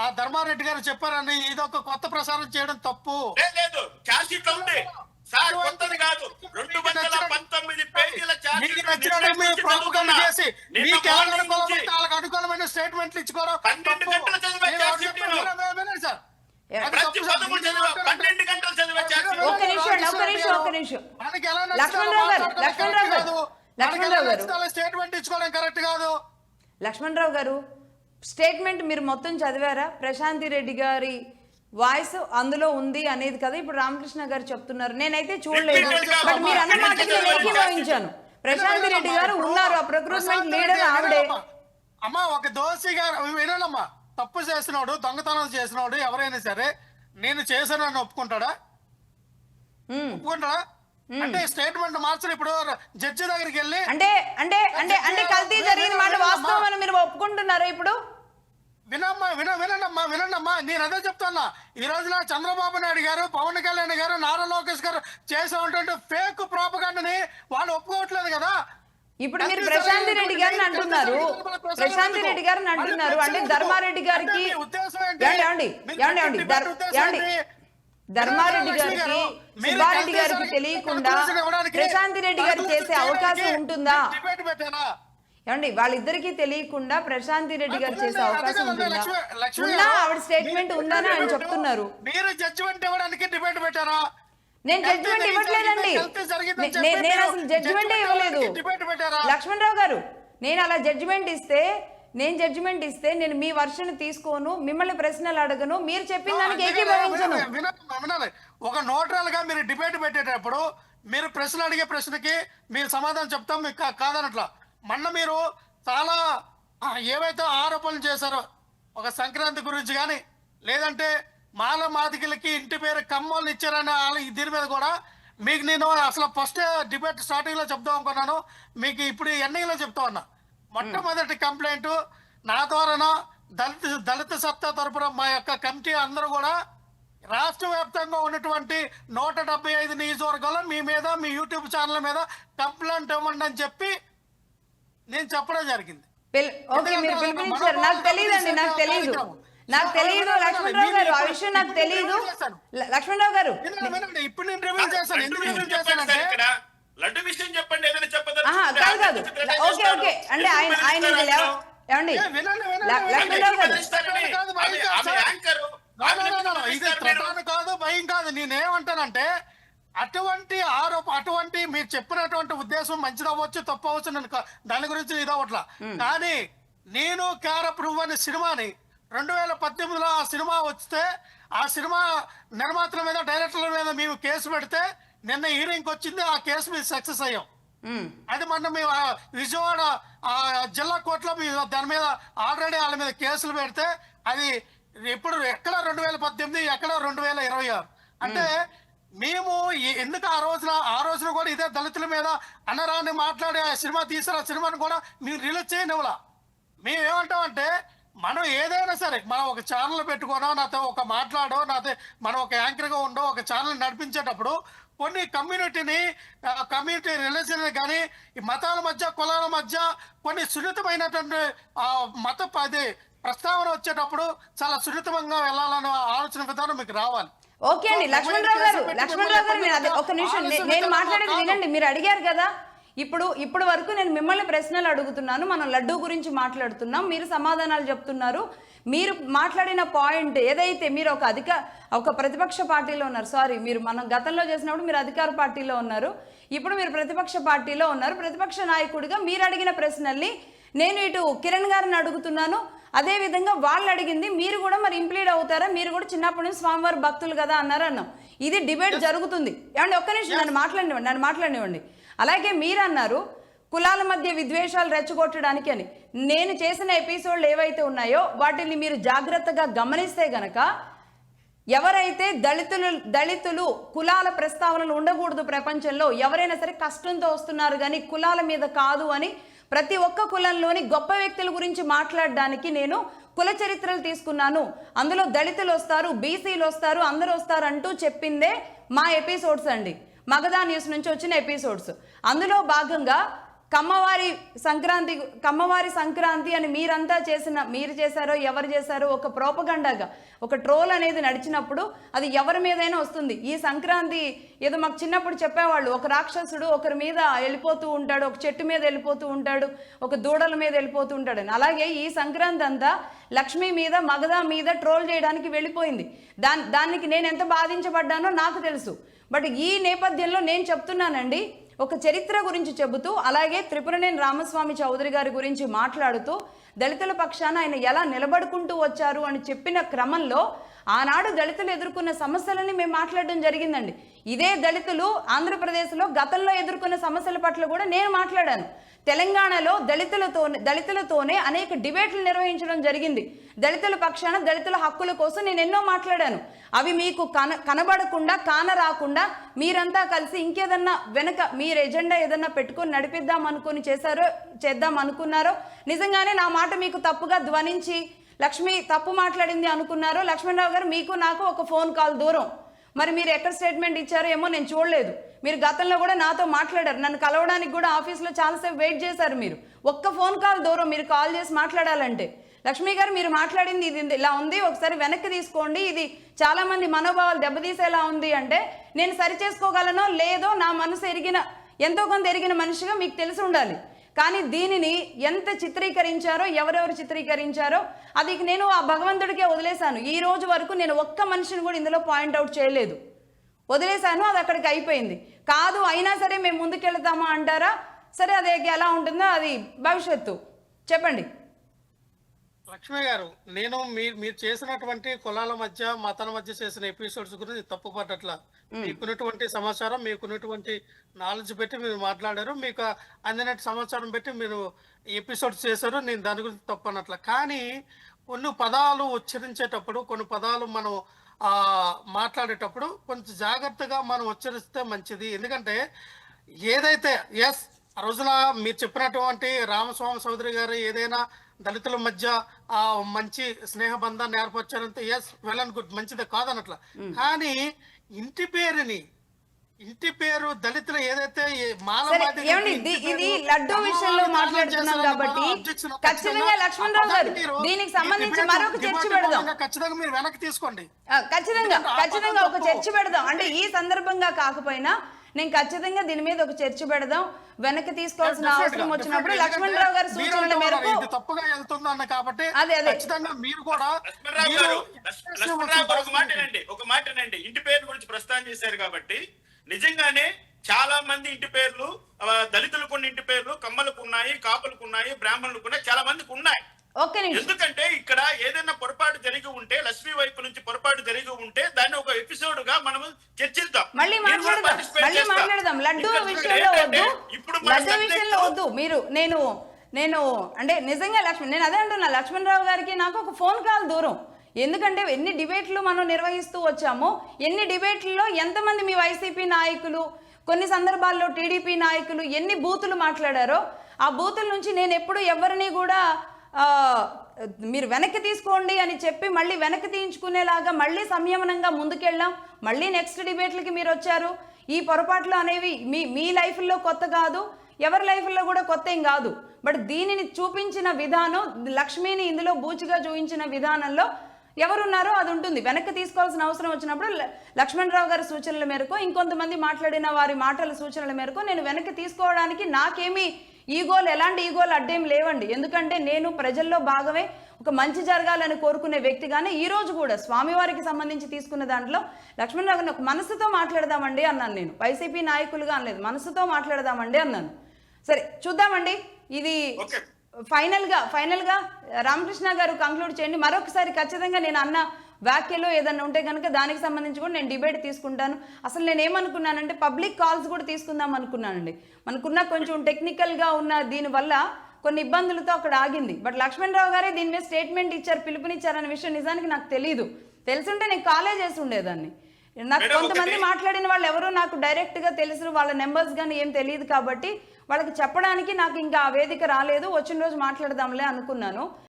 ఆ ధర్మారెడ్డి గారు చెప్పారని ఇదొక కొత్త ప్రసారం చేయడం తప్పు. లేదు ఛార్జ్ షీట్ ఉంది సార్, కొత్తది కాదు. 219 పేజీల ఛార్జ్ షీట్ చేసి వాళ్ళకి అనుకూలమైన స్టేట్మెంట్లు ఇచ్చుకోవడం 12 గంటలు చదివే ఛార్జ్ షీట్ సార్. ప్రతి 12 గంటలు చదివే ఛార్జ్ షీట్. ఒక్క నిమిషం స్టేట్మెంట్ ఇచ్చుకోవడం కరెక్ట్ కాదు. లక్ష్మణరావు గారు, స్టేట్మెంట్ మీరు మొత్తం చదివారా? ప్రశాంతి రెడ్డి గారి వాయిస్ అందులో ఉంది అనేది కదా ఇప్పుడు రామకృష్ణ గారు చెప్తున్నారు. నేనైతే చూడలేదు, బట్ మీరు అన్న మాటకి నేను ఏకీభవించాను. ప్రశాంతి రెడ్డి గారు ఉన్నారు, ఆ ప్రొక్రూట్మెంట్ లీడర్ ఆవిడే. అమ్మా ఒక దోషి గారు వినాలమ్మా, తప్పు చేసినోడు దొంగతనం చేసినోడు ఎవరైనా సరే నేను చేశానని ఒప్పుకుంటాడా? ఒప్పుకుంటాడా? అంటే స్టేట్మెంట్ మార్చరు. ఇప్పుడు జడ్జి దగ్గరికి వెళ్ళి అంటే అంటే అంటే అంటే కల్తీ జరిగిన మాట వాస్తవం అని మీరు ఒప్పుకుంటున్నారా? ఇప్పుడు వినండమ్మా నేను అదే చెప్తున్నా. ఈ రోజున చంద్రబాబు నాయుడు గారు, పవన్ కళ్యాణ్ గారు, నారా లోకేష్ గారు చేసే ఉంటే ఫేక్ ప్రాపగాండాని వాళ్ళు ఒప్పుకోవట్లేదు కదా. ఇప్పుడు మీరు ప్రశాంతి రెడ్డి గారిని అంటున్నారు, ప్రశాంతి రెడ్డి గారిని అంటున్నారు, అంటే ధర్మారెడ్డి గారికి ధర్మారెడ్డి గారికి సుబ్బారెడ్డి గారికి తెలియకుండా ప్రశాంతి రెడ్డి గారు చేసే అవకాశం ఉంటుందా? ఏమండి, వాళ్ళిద్దరికీ తెలియకుండా ప్రశాంతి రెడ్డి గారు చేసే అవకాశం ఉంటుందా? ఉన్నా ఆవిడ స్టేట్మెంట్ ఉందని ఆయన చెప్తున్నారు. మీరు జడ్జిమెంట్ ఇవ్వడానికి డిబేట్ పెట్టారా? నేను జడ్జిమెంట్ ఇవ్వట్లేదండి, నేను అసలు జడ్జిమెంటే ఇవ్వలేదు. లక్ష్మణరావు గారు, నేను అలా జడ్జిమెంట్ ఇస్తే నేను మీ వర్షన్ తీసుకోను, మిమ్మల్ని ప్రశ్నలు అడగను, మీరు చెప్పిన దానికి ఏకీభవించను. ఒక న్యూట్రల్ గా మీరు డిబేట్ పెట్టేటప్పుడు మీరు ప్రశ్నలు అడిగే ప్రశ్నకి మీరు సమాధానం చెప్తాం, మీకు కాదనట్లా. మొన్న మీరు చాలా ఏవైతే ఆరోపణలు చేశారో ఒక సంక్రాంతి గురించి కానీ, లేదంటే మాల మాదికలకి ఇంటి పేరు కమ్మోళ్ళు ఇచ్చారని దీని మీద కూడా మీకు నేను అసలు ఫస్ట్ డిబేట్ స్టార్టింగ్ లో చెప్తాం అనుకున్నాను, మీకు ఇప్పుడు ఎండింగ్ లో చెప్తా ఉన్నా. మొట్టమొదటి కంప్లైంట్ నా ద్వారా దళిత సత్తా తరపున మా యొక్క కమిటీ అందరూ కూడా రాష్ట్ర వ్యాప్తంగా ఉన్నటువంటి 175 నియోజకవర్గాల్లో మీ మీద, మీ యూట్యూబ్ ఛానల్ మీద కంప్లైంట్ ఇవ్వండి అని చెప్పి నేను చెప్పడం జరిగింది. నాకు తెలియదు లక్ష్మణరావు గారు, ఆ విషయం నాకు తెలియదు. లక్ష్మణరావు గారు, ఇప్పుడు నేను రివ్యూ చేశాను. ఎందుకు రివ్యూ చేశానంటే లడ్డు విషయం చెప్పండి, ఏదైనా కాదు. ఓకే ఓకే, అంటే ఆయన ఏమండి లక్ష్మణరావు గారు, ఇది ప్రధాన కాదు, భయం కాదు. నేనేమంటానంటే అటువంటి మీరు చెప్పినటువంటి ఉద్దేశం మంచిది అవ్వచ్చు, తప్పు అవ్వచ్చు, నేను దాని గురించి ఇదవట్లా. కానీ నేను క్యారప్ నువ్వు అనే సినిమాని 2018లో ఆ సినిమా వస్తే ఆ సినిమా నిర్మాతల మీద, డైరెక్టర్ల మీద మేము కేసు పెడితే నిన్న హీరింగ్కి వచ్చింది, ఆ కేసు మీద సక్సెస్ అయ్యాం. అది మొన్న మేము విజయవాడ జిల్లా కోర్టులో దాని మీద ఆల్రెడీ వాళ్ళ మీద కేసులు పెడితే అది ఇప్పుడు ఎక్కడ 2018 ఎక్కడ 2026. అంటే మేము ఎందుకు ఆ రోజున కూడా ఇదే దళితుల మీద అనరాన్ని మాట్లాడే ఆ సినిమా తీసిన సినిమాను కూడా మీరు రిలీజ్ చేయనివ్వలా. మేము ఏమంటామంటే మనం ఏదైనా సరే మనం ఒక ఛానల్ పెట్టుకోనో, నాతో ఒక మాట్లాడో, నాతో మనం ఒక యాంకర్గా ఉండో ఒక ఛానల్ నడిపించేటప్పుడు కొన్ని కమ్యూనిటీ రిలేషన్ కానీ ఈ మతాల మధ్య, కులాల మధ్య కొన్ని సున్నితమైనటువంటి అది ప్రస్తావన వచ్చేటప్పుడు చాలా సున్నితంగా వెళ్ళాలనే ఆలోచన విధానం మీకు రావాలి. ఓకే అండి లక్ష్మణరావు గారు, ఒక నిమిషం నేను మాట్లాడేది వినండి. మీరు అడిగారు కదా, ఇప్పుడు వరకు నేను మిమ్మల్ని ప్రశ్నలు అడుగుతున్నాను, మనం లడ్డూ గురించి మాట్లాడుతున్నాం, మీరు సమాధానాలు చెప్తున్నారు. మీరు మాట్లాడిన పాయింట్ ఏదైతే మీరు ఒక ప్రతిపక్ష పార్టీలో ఉన్నారు, సారీ మీరు మనం గతంలో చేసినప్పుడు మీరు అధికార పార్టీలో ఉన్నారు, ఇప్పుడు మీరు ప్రతిపక్ష పార్టీలో ఉన్నారు. ప్రతిపక్ష నాయకుడిగా మీరు అడిగిన ప్రశ్నల్ని నేను ఇటు కిరణ్ గారిని అడుగుతున్నాను, అదేవిధంగా వాళ్ళు అడిగింది మీరు కూడా మరి ఇంప్లీడ్ అవుతారా? మీరు కూడా చిన్నప్పటి నుంచి స్వామివారి భక్తులు కదా అన్నారన్నాం. ఇది డిబేట్ జరుగుతుంది. ఏమండి ఒక్క నిమిషం నన్ను మాట్లాడినివ్వండి. అలాగే మీరు అన్నారు కులాల మధ్య విద్వేషాలు రెచ్చగొట్టడానికి అని. నేను చేసిన ఎపిసోడ్లు ఏవైతే ఉన్నాయో వాటిని మీరు జాగ్రత్తగా గమనిస్తే గనక ఎవరైతే దళితులు కులాల ప్రస్తావనలు ఉండకూడదు ప్రపంచంలో, ఎవరైనా సరే కష్టంతో వస్తున్నారు కానీ కులాల మీద కాదు అని ప్రతి ఒక్క కులంలోని గొప్ప వ్యక్తుల గురించి మాట్లాడడానికి నేను కుల చరిత్రలు తీసుకున్నాను. అందులో దళితులు వస్తారు, బీసీలు వస్తారు, అందరూ వస్తారు అంటూ చెప్పిందే మా ఎపిసోడ్స్ అండి, మగధా న్యూస్ నుంచి వచ్చిన ఎపిసోడ్స్. అందులో భాగంగా కమ్మవారి సంక్రాంతి అని మీరు చేశారో ఎవరు చేశారో ఒక ప్రోపగండాగా ఒక ట్రోల్ అనేది నడిచినప్పుడు అది ఎవరి మీదైనా వస్తుంది. ఈ సంక్రాంతి ఏదో మాకు చిన్నప్పుడు చెప్పేవాళ్ళు, ఒక రాక్షసుడు ఒకరి మీద వెళ్ళిపోతూ ఉంటాడు, ఒక చెట్టు మీద వెళ్ళిపోతూ ఉంటాడు, ఒక దూడల మీద వెళ్ళిపోతూ ఉంటాడు అని. అలాగే ఈ సంక్రాంతి అంతా లక్ష్మి మీద మగధ మీద ట్రోల్ చేయడానికి వెళ్ళిపోయింది. దానికి నేను ఎంత బాధించబడ్డానో నాకు తెలుసు. బట్ ఈ నేపథ్యంలో నేను చెప్తున్నానండి, ఒక చరిత్ర గురించి చెబుతూ అలాగే త్రిపురనేని రామస్వామి చౌదరి గారి గురించి మాట్లాడుతూ దళితుల పక్షాన ఆయన ఎలా నిలబడుకుంటూ వచ్చారు అని చెప్పిన క్రమంలో ఆనాడు దళితులు ఎదుర్కొన్న సమస్యలని మేము మాట్లాడడం జరిగిందండి. ఇదే దళితులు ఆంధ్రప్రదేశ్లో గతంలో ఎదుర్కొన్న సమస్యల పట్ల కూడా నేను మాట్లాడాను. తెలంగాణలో దళితులతోనే అనేక డిబేట్లు నిర్వహించడం జరిగింది. దళితుల పక్షాన దళితుల హక్కుల కోసం నేను ఎన్నో మాట్లాడాను. అవి మీకు కనబడకుండా రాకుండా మీరంతా కలిసి ఇంకేదన్నా వెనక మీరు ఎజెండా ఏదన్నా పెట్టుకొని నడిపిద్దాం అనుకుని చేద్దాం అనుకున్నారో, నిజంగానే నా మాట మీకు తప్పుగా ధ్వనించి లక్ష్మి తప్పు మాట్లాడింది అనుకున్నారో, లక్ష్మణరావు గారు మీకు నాకు ఒక ఫోన్ కాల్ దూరం. మరి మీరు ఎక్కడ స్టేట్మెంట్ ఇచ్చారో ఏమో నేను చూడలేదు. మీరు గతంలో కూడా నాతో మాట్లాడారు, నన్ను కలవడానికి కూడా ఆఫీస్లో చాలాసేపు వెయిట్ చేశారు. మీరు ఒక్క ఫోన్ కాల్ దూరం, మీరు కాల్ చేసి మాట్లాడాలంటే. లక్ష్మి గారు మీరు మాట్లాడింది ఇది ఇలా ఉంది, ఒకసారి వెనక్కి తీసుకోండి, ఇది చాలా మంది మనోభావాలు దెబ్బతీసేలా ఉంది అంటే నేను సరి చేసుకోగలనో లేదో నా మనసు ఎంతో కొంత ఎరిగిన మనిషిగా మీకు తెలిసి ఉండాలి. కానీ దీనిని ఎంత చిత్రీకరించారో, ఎవరెవరు చిత్రీకరించారో అది నేను ఆ భగవంతుడికే వదిలేశాను. ఈ రోజు వరకు నేను ఒక్క మనిషిని కూడా ఇందులో పాయింట్అవుట్ చేయలేదు, వదిలేశాను. అది అక్కడికి అయిపోయింది. కాదు అయినా సరే మేము ముందుకెళ్తామా అంటారా? సరే, అది ఎలా ఉంటుందో అది భవిష్యత్తు. చెప్పండి లక్ష్మి గారు, నేను మీరు చేసినటువంటి కులాల మధ్య మతాల మధ్య చేసిన ఎపిసోడ్స్ గురించి తప్పుపట్టట్ల. మీకున్నటువంటి సమాచారం, మీకున్నటువంటి నాలెడ్జ్ పెట్టి మీరు మాట్లాడారు, మీకు అందినట్టు సమాచారం పెట్టి మీరు ఎపిసోడ్స్ చేశారు. నేను దాని గురించి తప్పనట్ల. కానీ కొన్ని పదాలు ఉచ్చరించేటప్పుడు, కొన్ని పదాలు మనం మాట్లాడేటప్పుడు కొంచెం జాగ్రత్తగా మనం ఉచ్చరిస్తే మంచిది. ఎందుకంటే ఏదైతే ఆ రోజున మీరు చెప్పినటువంటి రామస్వామి చౌదరి గారు ఏదైనా దళితుల మధ్య మంచి స్నేహ బంధాన్ని ఏర్పరచారంటే వెల్ అండ్ గుడ్, మంచిదే కాదనట్ల. కానీ ఇంటి పేరు దళితులు ఏదైతే ఇది లడ్డూ విషయంలో మాట్లాడుతున్నాం కాబట్టి ఖచ్చితంగా లక్ష్మణరావు గారు దీనికి సంబంధించి మరొక చర్చ పెడదాం. ఖచ్చితంగా మీరు వెనక్కి తీసుకోండి. ఖచ్చితంగా ఒక చర్చ పెడదాం. అంటే ఈ సందర్భంగా కాకపోయినా నేను ఖచ్చితంగా దీని మీద ఒక చర్చ పెడదాం. వెనక్కి తీసుకోవాల్సిన అవసరం వచ్చినప్పుడు లక్ష్మణరావు గారి సూచనల మేరకు తప్పుగా వెళ్తుందన్న కాబట్టి అదే ఖచ్చితంగా మీరు కూడా ఒక మాటనండి ఇంటి పేరు గురించి ప్రస్తావన చేశారు కాబట్టి నిజంగానే చాలా మంది ఇంటి పేర్లు దళితులకు ఉన్న ఇంటి పేర్లు కమ్మలకు ఉన్నాయి, కాపులకు ఉన్నాయి, బ్రాహ్మణులకు ఉన్నాయి, చాలా మందికి ఉన్నాయి. ఎందుకంటే ఇక్కడ ఏదైనా పొరపాటు జరిగి ఉంటే, లక్ష్మీ వైపు నుంచి పొరపాటు జరిగి ఉంటే దాన్ని ఒక ఎపిసోడ్ గా మనం చర్చిద్దాం, మళ్ళీ మాట్లాడదాం. లడ్డూ విషయంలో వద్దు. మీరు నేను అంటే నిజంగా నేను అదే అంటున్నా, లక్ష్మణరావు గారికి నాకు ఒక ఫోన్ కాల్ దూరం. ఎందుకంటే ఎన్ని డిబేట్లు మనం నిర్వహిస్తూ వచ్చామో, ఎన్ని డిబేట్లలో ఎంతమంది మీ వైసీపీ నాయకులు, కొన్ని సందర్భాల్లో టీడీపీ నాయకులు ఎన్ని బూతులు మాట్లాడారో, ఆ బూతుల నుంచి నేను ఎప్పుడు ఎవరిని కూడా మీరు వెనక్కి తీసుకోండి అని చెప్పి మళ్ళీ వెనక్కి తీయించుకునేలాగా మళ్ళీ సంయమనంగా ముందుకెళ్ళాం. మళ్ళీ నెక్స్ట్ డిబేట్లకి మీరు వచ్చారు. ఈ పొరపాట్లు అనేవి మీ లైఫ్లో కొత్త కాదు, ఎవరి లైఫ్లో కూడా కొత్త ఏం కాదు. బట్ దీనిని చూపించిన విధానం, లక్ష్మిని ఇందులో బూచిగా చూపించిన విధానంలో ఎవరున్నారో అది ఉంటుంది. వెనక్కి తీసుకోవాల్సిన అవసరం వచ్చినప్పుడు లక్ష్మణరావు గారి సూచనల మేరకు, ఇంకొంతమంది మాట్లాడిన వారి మాటల సూచనల మేరకు నేను వెనక్కి తీసుకోవడానికి నాకేమీ ఎలాంటి ఈగోలు అడ్డేం లేవండి. ఎందుకంటే నేను ప్రజల్లో భాగమే, ఒక మంచి జరగాలని కోరుకునే వ్యక్తిగానే ఈ రోజు కూడా స్వామివారికి సంబంధించి తీసుకున్న దాంట్లో లక్ష్మణరావు గారిని ఒక మనసుతో మాట్లాడదామండి అన్నాను. నేను వైసీపీ నాయకులుగా అనలేదు, మనసుతో మాట్లాడదామండి అన్నాను. సరే చూద్దామండి. ఇది ఫైనల్ గా రామకృష్ణ గారు కంక్లూడ్ చేయండి. మరొకసారి ఖచ్చితంగా నేను అన్న వ్యాఖ్యలో ఏదన్నా ఉంటే కనుక దానికి సంబంధించి కూడా నేను డిబేట్ తీసుకుంటాను. అసలు నేను ఏమనుకున్నానంటే పబ్లిక్ కాల్స్ కూడా తీసుకుందాం అనుకున్నానండి. మనకున్న కొంచెం టెక్నికల్గా ఉన్న దీనివల్ల కొన్ని ఇబ్బందులతో అక్కడ ఆగింది. బట్ లక్ష్మణరావు గారే దీని మీద స్టేట్మెంట్ ఇచ్చారు, పిలుపునిచ్చారనే విషయం నిజానికి నాకు తెలియదు. తెలుసుంటే నేను కాలే చేసి ఉండేదాన్ని. నాకు కొంతమంది మాట్లాడిన వాళ్ళు ఎవరో నాకు డైరెక్ట్గా తెలిసిన వాళ్ళ నెంబర్స్ కానీ ఏం తెలియదు కాబట్టి వాళ్ళకి చెప్పడానికి నాకు ఇంకా ఆ వేదిక రాలేదు. వచ్చిన రోజు మాట్లాడదాంలే అనుకున్నాను.